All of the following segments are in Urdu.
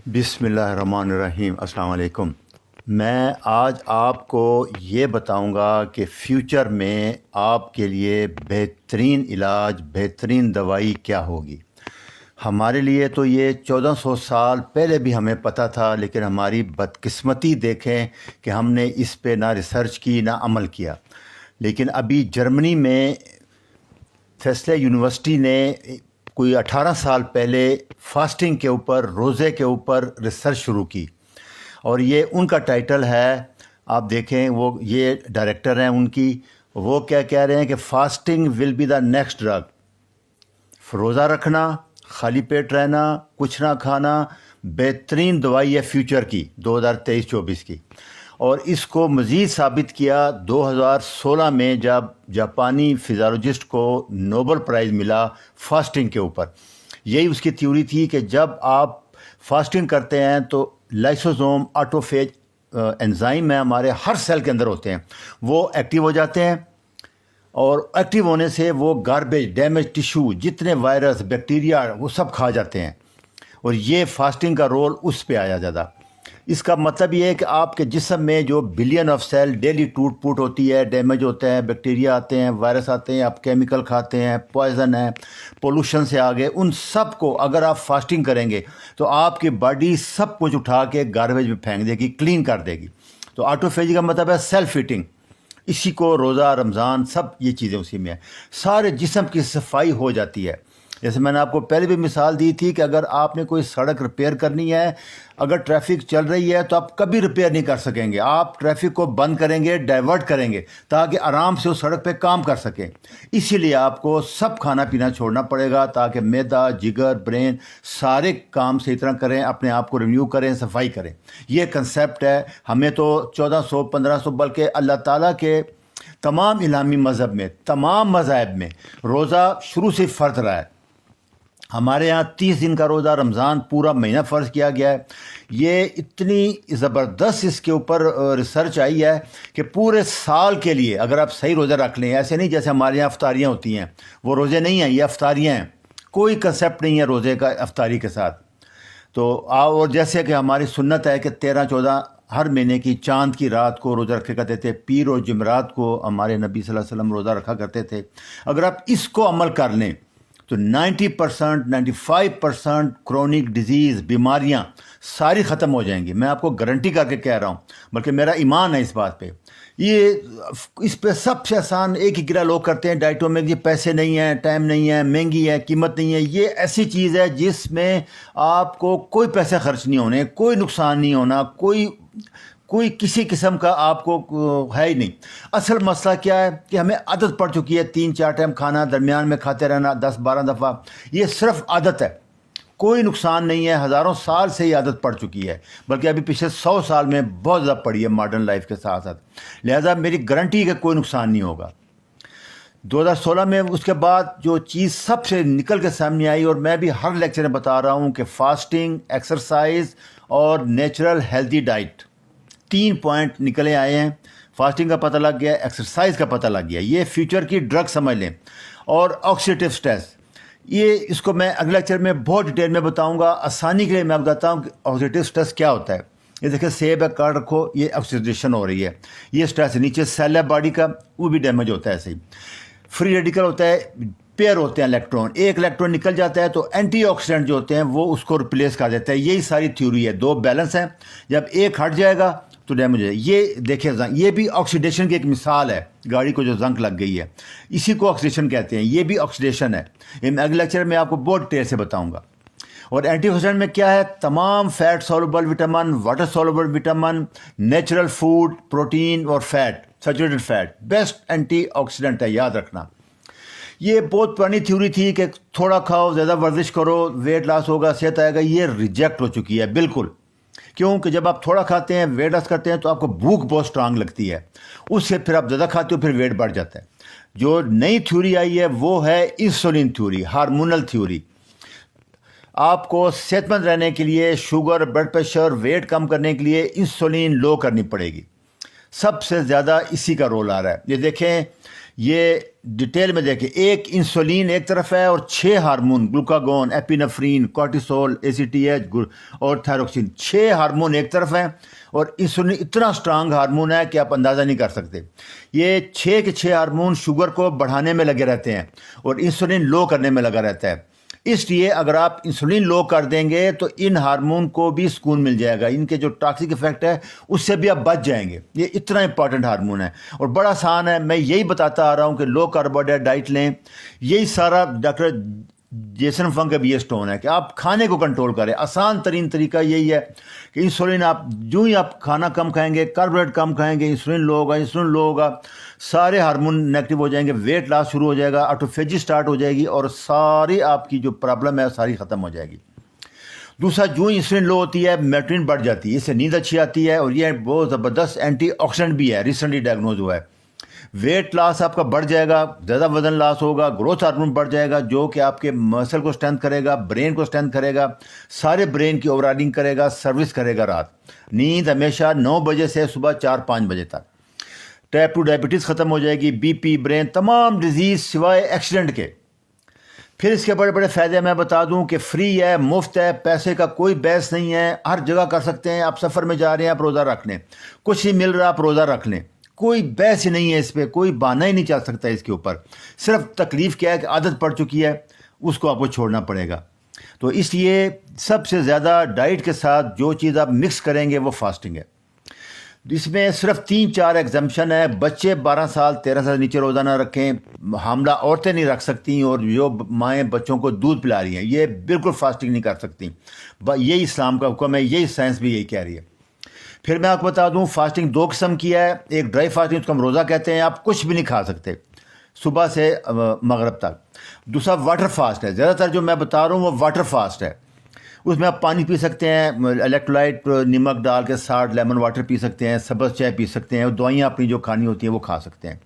بسم اللہ الرحمن الرحیم۔ السلام علیکم۔ میں آج آپ کو یہ بتاؤں گا کہ فیوچر میں آپ کے لیے بہترین علاج، بہترین دوائی کیا ہوگی۔ ہمارے لیے تو یہ 1400 سال پہلے بھی ہمیں پتہ تھا، لیکن ہماری بدقسمتی دیکھیں کہ ہم نے اس پہ نہ ریسرچ کی نہ عمل کیا۔ لیکن ابھی جرمنی میں فیصلہ یونیورسٹی نے کوئی 18 سال پہلے فاسٹنگ کے اوپر، روزے کے اوپر ریسرچ شروع کی، اور یہ ان کا ٹائٹل ہے، آپ دیکھیں وہ یہ ڈائریکٹر ہیں ان کی، وہ کیا کہہ رہے ہیں کہ fasting will be the next drug. روزہ رکھنا، خالی پیٹ رہنا، کچھ نہ کھانا بہترین دوائی ہے فیوچر کی 2023-24 کی۔ اور اس کو مزید ثابت کیا 2016 میں جب جاپانی فزیالوجسٹ کو نوبل پرائز ملا فاسٹنگ کے اوپر۔ یہی اس کی تھیوری تھی کہ جب آپ فاسٹنگ کرتے ہیں تو لائسوزوم آٹوفیج انزائم ہے ہمارے ہر سیل کے اندر ہوتے ہیں، وہ ایکٹیو ہو جاتے ہیں، اور ایکٹیو ہونے سے وہ گاربیج، ڈیمیج ٹیشو، جتنے وائرس، بیکٹیریا، وہ سب کھا جاتے ہیں، اور یہ فاسٹنگ کا رول اس پہ آیا زیادہ۔ اس کا مطلب یہ ہے کہ آپ کے جسم میں جو بلین آف سیل ڈیلی ٹوٹ پوٹ ہوتی ہے، ڈیمیج ہوتے ہیں، بیکٹیریا آتے ہیں، وائرس آتے ہیں، آپ کیمیکل کھاتے ہیں، پوائزن ہے، پولوشن سے آگے، ان سب کو اگر آپ فاسٹنگ کریں گے تو آپ کی باڈی سب کچھ اٹھا کے گاربیج میں پھینک دے گی، کلین کر دے گی۔ تو آٹوفیجی کا مطلب ہے سیلف ایٹنگ، اسی کو روزہ، رمضان، سب یہ چیزیں اسی میں ہیں۔ سارے جسم کی صفائی ہو جاتی ہے۔ جیسے میں نے آپ کو پہلے بھی مثال دی تھی کہ اگر آپ نے کوئی سڑک ریپیئر کرنی ہے، اگر ٹریفک چل رہی ہے تو آپ کبھی ریپیئر نہیں کر سکیں گے، آپ ٹریفک کو بند کریں گے، ڈائیورٹ کریں گے تاکہ آرام سے اس سڑک پہ کام کر سکیں۔ اسی لیے آپ کو سب کھانا پینا چھوڑنا پڑے گا تاکہ معدہ، جگر، برین سارے کام صحیح طرح کریں، اپنے آپ کو رینیو کریں، صفائی کریں۔ یہ کنسیپٹ ہے۔ ہمیں تو 1400 1500 بلکہ اللہ تعالیٰ کے تمام الہامی مذہب میں، تمام مذاہب میں روزہ شروع سے فرض رہا ہے۔ ہمارے ہاں 30 دن کا روزہ، رمضان پورا مہینہ فرض کیا گیا ہے۔ یہ اتنی زبردست اس کے اوپر ریسرچ آئی ہے کہ پورے سال کے لیے اگر آپ صحیح روزہ رکھ لیں، ایسے نہیں جیسے ہمارے یہاں افطاریاں ہوتی ہیں، وہ روزے نہیں ہیں، یہ افطاریاں ہیں، کوئی کنسیپٹ نہیں ہے روزے کا افطاری کے ساتھ۔ تو اور جیسے کہ ہماری سنت ہے کہ 13-14 ہر مہینے کی چاند کی رات کو روزہ رکھا کرتے تھے، پیر اور جمعرات کو ہمارے نبی صلی اللہ علیہ وسلم روزہ رکھا کرتے تھے۔ اگر آپ اس کو عمل کر لیں تو 90%، 95% کرونک ڈیزیز، بیماریاں ساری ختم ہو جائیں گی۔ میں آپ کو گارنٹی کر کے کہہ رہا ہوں، بلکہ میرا ایمان ہے اس بات پہ۔ یہ اس پہ سب سے آسان ایک ہی گرا لوگ کرتے ہیں ڈائٹوں میں کہ پیسے نہیں ہیں، ٹائم نہیں ہے، مہنگی ہے، قیمت نہیں ہے۔ یہ ایسی چیز ہے جس میں آپ کو کوئی پیسے خرچ نہیں ہونے، کوئی نقصان نہیں ہونا، کوئی کسی قسم کا آپ کو ہے ہی نہیں۔ اصل مسئلہ کیا ہے کہ ہمیں عادت پڑ چکی ہے 3-4 ٹائم کھانا، درمیان میں کھاتے رہنا 10-12 دفعہ۔ یہ صرف عادت ہے، کوئی نقصان نہیں ہے۔ ہزاروں سال سے یہ عادت پڑ چکی ہے، بلکہ ابھی پچھلے 100 سال میں بہت زیادہ پڑی ہے ماڈرن لائف کے ساتھ ساتھ۔ لہذا میری گارنٹی ہے کہ کوئی نقصان نہیں ہوگا۔ 2016 میں اس کے بعد جو چیز سب سے نکل کے سامنے آئی، اور میں بھی ہر لیکچر میں بتا رہا ہوں کہ فاسٹنگ، ایکسرسائز اور نیچرل ہیلتھی ڈائٹ، 3 پوائنٹ نکلے آئے ہیں۔ فاسٹنگ کا پتہ لگ گیا، ایکسرسائز کا پتہ لگ گیا، یہ فیوچر کی ڈرگ سمجھ لیں۔ اور آکسیڈیٹیو سٹریس، یہ اس کو میں اگلے لیکچر میں بہت ڈیٹیل میں بتاؤں گا۔ آسانی کے لیے میں بتاتا ہوں کہ آکسیڈیٹیو سٹریس کیا ہوتا ہے۔ یہ دیکھیں، سیب ہے، کاٹ رکھو، یہ آکسیڈیشن ہو رہی ہے، یہ سٹریس۔ نیچے سیل ہے باڈی کا، وہ بھی ڈیمیج ہوتا ہے ایسے ہی۔ فری ریڈیکل ہوتا ہے، پیئر ہوتے ہیں الیکٹران، ایک الیکٹران نکل جاتا ہے تو اینٹی آکسیڈنٹ جو ہوتے ہیں وہ اس کو ریپلیس کر دیتا ہے۔ یہی ساری تھیوری ہے، 2 بیلنس ہیں، جب ایک ہٹ جائے گا تو ڈیمیج ہو جائے۔ یہ دیکھیں، یہ بھی آکسیڈیشن کی ایک مثال ہے، گاڑی کو جو زنک لگ گئی ہے اسی کو آکسیڈیشن کہتے ہیں، یہ بھی آکسیڈیشن ہے۔ یہ میں اگلے لیکچر میں آپ کو بہت ڈیٹیل سے بتاؤں گا۔ اور اینٹی آکسیڈنٹ میں کیا ہے؟ تمام fat soluble vitamin, water soluble vitamin, natural food, protein اور fat, saturated fat best antioxidant ہے، یاد رکھنا۔ یہ بہت پرانی تھیوری تھی کہ تھوڑا کھاؤ، زیادہ ورزش کرو، ویٹ لاس ہوگا، صحت آئے گا۔ یہ ریجیکٹ ہو چکی ہے بالکل۔ کیوں کہ جب آپ تھوڑا کھاتے ہیں، ویٹ لاس کرتے ہیں، تو آپ کو بھوک بہت اسٹرانگ لگتی ہے، اس سے پھر آپ زیادہ کھاتے ہو، پھر ویٹ بڑھ جاتا ہے۔ جو نئی تھیوری آئی ہے وہ ہے انسولین تھیوری، ہارمونل تھیوری۔ آپ کو صحت مند رہنے کے لیے، شوگر، بلڈ پریشر، ویٹ کم کرنے کے لیے انسولین لو کرنی پڑے گی۔ سب سے زیادہ اسی کا رول آ رہا ہے۔ یہ دیکھیں، یہ ڈیٹیل میں دیکھیں، ایک انسولین ایک طرف ہے اور 6 ہارمون گلوکاگون، ایپینفرین، کورٹیسول، اے سی ٹی ایچ اور تھائروکسین، 6 ہارمون ایک طرف ہیں، اور انسولین اتنا سٹرانگ ہارمون ہے کہ آپ اندازہ نہیں کر سکتے۔ یہ 6 کے 6 ہارمون شوگر کو بڑھانے میں لگے رہتے ہیں اور انسولین لو کرنے میں لگا رہتا ہے۔ اس لیے اگر آپ انسولین لو کر دیں گے تو ان ہارمون کو بھی سکون مل جائے گا، ان کے جو ٹاکسک افیکٹ ہے اس سے بھی آپ بچ جائیں گے۔ یہ اتنا امپورٹنٹ ہارمون ہے اور بڑا آسان ہے، میں یہی بتاتا آ رہا ہوں کہ لو کاربوہائیڈریٹ ڈائٹ لیں۔ یہی سارا ڈاکٹر جیسن فنک کا بھی یہ سٹون ہے کہ آپ کھانے کو کنٹرول کریں۔ آسان ترین طریقہ یہی ہے کہ انسولین آپ جو ہی آپ کھانا کم کھائیں گے، کاربوہائیڈریٹ کم کھائیں گے، انسولین لو ہوگا، سارے ہارمون نیگیٹو ہو جائیں گے، ویٹ لاس شروع ہو جائے گا، آٹوفیجی سٹارٹ ہو جائے گی اور ساری آپ کی جو پرابلم ہے ساری ختم ہو جائے گی۔ دوسرا، جو انسولین لو ہوتی ہے میلٹونن بڑھ جاتی ہے، اس سے نیند اچھی آتی ہے اور یہ بہت زبردست اینٹی آکسیڈنٹ بھی ہے، ریسنٹلی ڈائگنوز ہوا ہے۔ ویٹ لاس آپ کا بڑھ جائے گا، زیادہ وزن لاس ہوگا، گروتھ ہارمون بڑھ جائے گا جو کہ آپ کے مسل کو اسٹرینتھ کرے گا، برین کو اسٹرینتھ کرے گا، سارے برین کی اوور آلنگ کرے گا، سروس کرے گا رات۔ نیند ہمیشہ 9 بجے سے صبح 4-5 بجے تک۔ ٹائپ 2 ڈائبٹیز ختم ہو جائے گی، بی پی، برین، تمام ڈیزیز سوائے ایکسیڈنٹ کے۔ پھر اس کے بڑے بڑے فائدے میں بتا دوں کہ فری ہے، مفت ہے، پیسے کا کوئی بحث نہیں ہے، ہر جگہ کر سکتے ہیں۔ آپ سفر میں جا رہے ہیں، آپ روزہ رکھ لیں، کچھ نہیں مل رہا آپ روزہ رکھ لیں، کوئی بحث ہی نہیں ہے اس پہ، کوئی بہانہ ہی نہیں چل سکتا اس کے اوپر۔ صرف تکلیف کیا ہے کہ عادت پڑ چکی ہے، اس کو آپ کو چھوڑنا پڑے گا۔ تو اس لیے سب سے زیادہ ڈائٹ کے ساتھ جو چیز آپ مکس کریں گے وہ فاسٹنگ ہے۔ اس میں صرف 3-4 ایگزمپشن ہے۔ بچے 12 سال 13 سال نیچے روزہ نہ رکھیں، حاملہ عورتیں نہیں رکھ سکتی، اور جو مائیں بچوں کو دودھ پلا رہی ہیں یہ بالکل فاسٹنگ نہیں کر سکتی۔ یہی اسلام کا حکم ہے، یہی سائنس بھی یہی کہہ رہی ہے۔ پھر میں آپ کو بتا دوں فاسٹنگ 2 قسم کی ہے، ایک ڈرائی فاسٹنگ اس کو ہم روزہ کہتے ہیں، آپ کچھ بھی نہیں کھا سکتے صبح سے مغرب تک۔ دوسرا واٹر فاسٹ ہے، زیادہ تر جو میں بتا رہا ہوں وہ واٹر فاسٹ ہے، اس میں آپ پانی پی سکتے ہیں، الیکٹرولائٹ نمک ڈال کے ساتھ لیمن واٹر پی سکتے ہیں، سبز چائے پی سکتے ہیں، اور دوائیاں اپنی جو کھانی ہوتی ہیں وہ کھا سکتے ہیں۔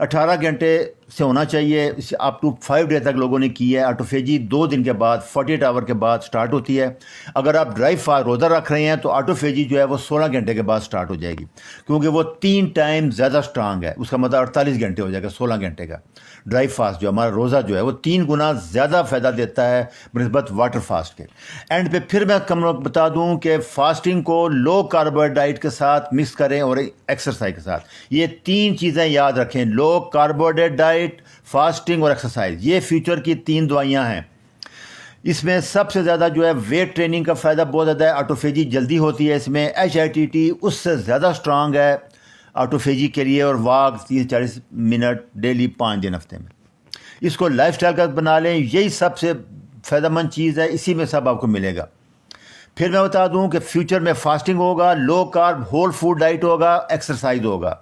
18 گھنٹے سے ہونا چاہیے، اپ ٹو 5 ڈے تک لوگوں نے کی ہے۔ آٹوفیجی 2 دن کے بعد 48 آور کے بعد سٹارٹ ہوتی ہے۔ اگر آپ ڈرائی فاسٹ روزہ رکھ رہے ہیں تو آٹوفیجی جو ہے وہ 16 گھنٹے کے بعد سٹارٹ ہو جائے گی، کیونکہ وہ 3 ٹائم زیادہ سٹرانگ ہے، اس کا مطلب 48 گھنٹے ہو جائے گا 16 گھنٹے کا۔ ڈرائی فاسٹ جو ہمارا روزہ جو ہے وہ 3 گنا زیادہ فائدہ دیتا ہے بنسبت واٹر فاسٹ کے۔ اینڈ پہ پھر میں بتا دوں کہ فاسٹنگ کو لو کاربوہائیڈریٹ ڈائٹ کے ساتھ مکس کریں اور ایکسرسائز کے ساتھ۔ یہ 3 چیزیں یاد رکھیں، لو کاربوہائیڈریٹ ڈائٹ، فاسٹنگ اور ایکسرسائز، یہ فیوچر کی 3 دوائیاں ہیں۔ اس میں سب سے زیادہ جو ہے ویٹ ٹریننگ کا فائدہ بہت زیادہ ہے، آٹوفیجی جلدی ہوتی ہے اس میں، HIIT اس سے زیادہ سٹرانگ ہے آٹوفیجی کے لیے، اور واک 30-40 منٹ ڈیلی 5 دن ہفتے میں۔ اس کو لائف سٹائل کا بنا لیں، یہی سب سے فائدہ مند چیز ہے، اسی میں سب آپ کو ملے گا۔ پھر میں بتا دوں کہ فیوچر میں فاسٹنگ ہوگا، لو کارب ہول فوڈ ڈائٹ ہوگا، ایکسرسائز ہوگا،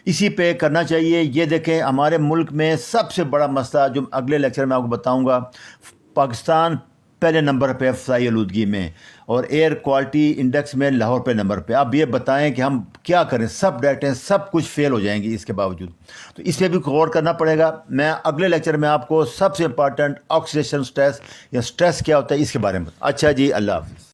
اسی پہ کرنا چاہیے۔ یہ دیکھیں ہمارے ملک میں سب سے بڑا مسئلہ جو اگلے لیکچر میں آپ کو بتاؤں گا، پاکستان پہلے نمبر پہ فضائی آلودگی میں، اور ایئر کوالٹی انڈیکس میں لاہور پہ نمبر پہ۔ اب یہ بتائیں کہ ہم کیا کریں، سب ڈائٹیں سب کچھ فیل ہو جائیں گی اس کے باوجود، تو اس پہ بھی غور کرنا پڑے گا۔ میں اگلے لیکچر میں آپ کو سب سے امپارٹنٹ آکسیڈیشن سٹریس یا سٹریس کیا ہوتا ہے اس کے بارے میں۔ اچھا جی، اللہ حافظ۔